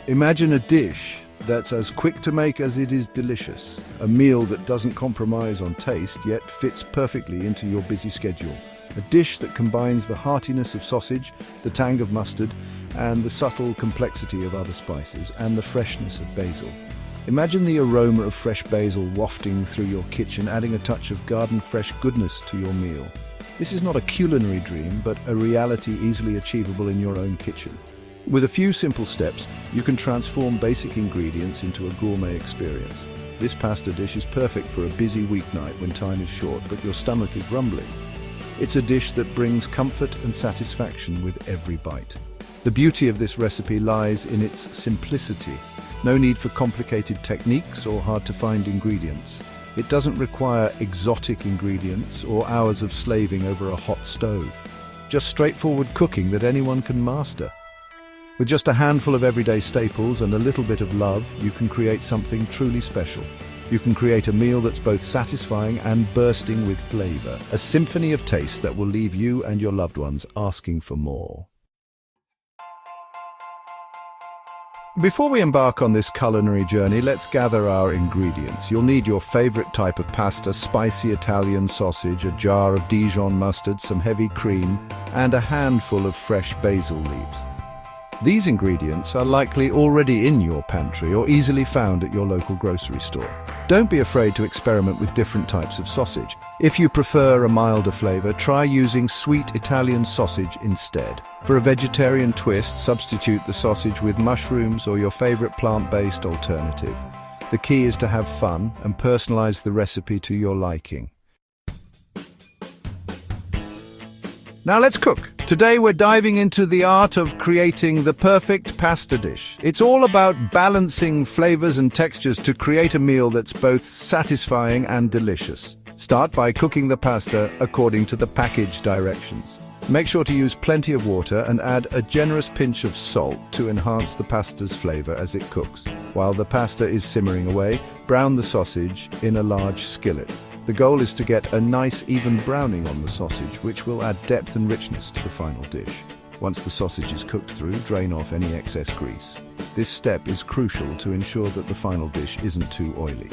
Imagine a dish that's as quick to make as it is delicious. A meal that doesn't compromise on taste, yet fits perfectly into your busy schedule. A dish that combines the heartiness of sausage, the tang of mustard, and the subtle complexity of other spices, and the freshness of basil. Imagine the aroma of fresh basil wafting through your kitchen, adding a touch of garden-fresh goodness to your meal. This is not a culinary dream, but a reality easily achievable in your own kitchen. With a few simple steps, you can transform basic ingredients into a gourmet experience. This pasta dish is perfect for a busy weeknight when time is short, but your stomach is grumbling. It's a dish that brings comfort and satisfaction with every bite. The beauty of this recipe lies in its simplicity. No need for complicated techniques or hard-to-find ingredients. It doesn't require exotic ingredients or hours of slaving over a hot stove. Just straightforward cooking that anyone can master. With just a handful of everyday staples and a little bit of love, you can create something truly special. You can create a meal that's both satisfying and bursting with flavor. A symphony of taste that will leave you and your loved ones asking for more. Before we embark on this culinary journey, let's gather our ingredients. You'll need your favorite type of pasta, spicy Italian sausage, a jar of Dijon mustard, some heavy cream, and a handful of fresh basil leaves. These ingredients are likely already in your pantry or easily found at your local grocery store. Don't be afraid to experiment with different types of sausage. If you prefer a milder flavor, try using sweet Italian sausage instead. For a vegetarian twist, substitute the sausage with mushrooms or your favorite plant-based alternative. The key is to have fun and personalize the recipe to your liking. Now let's cook. Today we're diving into the art of creating the perfect pasta dish. It's all about balancing flavors and textures to create a meal that's both satisfying and delicious. Start by cooking the pasta according to the package directions. Make sure to use plenty of water and add a generous pinch of salt to enhance the pasta's flavor as it cooks. While the pasta is simmering away, brown the sausage in a large skillet. The goal is to get a nice even browning on the sausage, which will add depth and richness to the final dish. Once the sausage is cooked through, drain off any excess grease. This step is crucial to ensure that the final dish isn't too oily.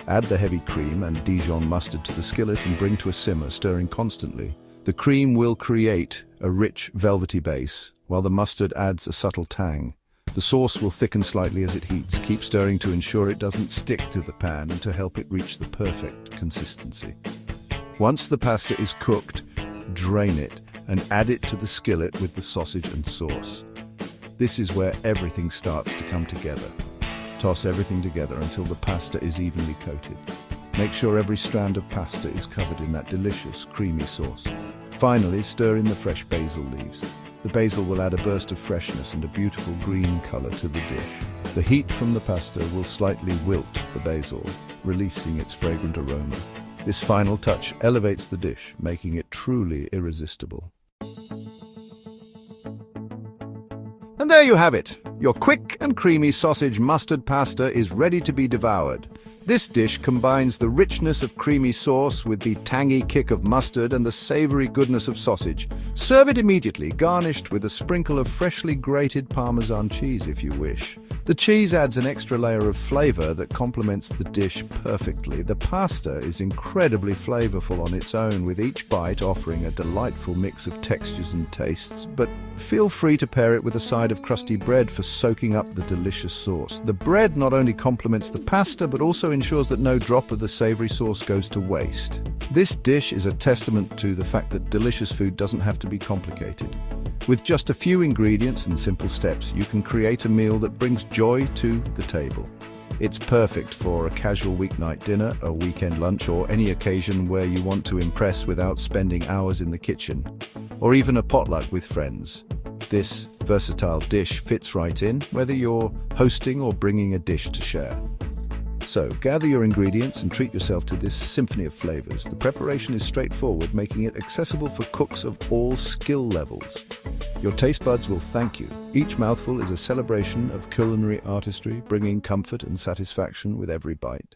Add the heavy cream and Dijon mustard to the skillet and bring to a simmer, stirring constantly. The cream will create a rich, velvety base, while the mustard adds a subtle tang. The sauce will thicken slightly as it heats. Keep stirring to ensure it doesn't stick to the pan and to help it reach the perfect consistency. Once the pasta is cooked, drain it and add it to the skillet with the sausage and sauce. This is where everything starts to come together. Toss everything together until the pasta is evenly coated. Make sure every strand of pasta is covered in that delicious, creamy sauce. Finally, stir in the fresh basil leaves. The basil will add a burst of freshness and a beautiful green color to the dish. The heat from the pasta will slightly wilt the basil, releasing its fragrant aroma. This final touch elevates the dish, making it truly irresistible. And there you have it. Your quick and creamy sausage mustard pasta is ready to be devoured. This dish combines the richness of creamy sauce with the tangy kick of mustard and the savory goodness of sausage. Serve it immediately, garnished with a sprinkle of freshly grated Parmesan cheese if you wish. The cheese adds an extra layer of flavor that complements the dish perfectly. The pasta is incredibly flavorful on its own, with each bite offering a delightful mix of textures and tastes, but feel free to pair it with a side of crusty bread for soaking up the delicious sauce. The bread not only complements the pasta, but also ensures that no drop of the savory sauce goes to waste. This dish is a testament to the fact that delicious food doesn't have to be complicated. With just a few ingredients and simple steps, you can create a meal that brings joy to the table. It's perfect for a casual weeknight dinner, a weekend lunch, or any occasion where you want to impress without spending hours in the kitchen, or even a potluck with friends. This versatile dish fits right in, whether you're hosting or bringing a dish to share. So, gather your ingredients and treat yourself to this symphony of flavors. The preparation is straightforward, making it accessible for cooks of all skill levels. Your taste buds will thank you. Each mouthful is a celebration of culinary artistry, bringing comfort and satisfaction with every bite.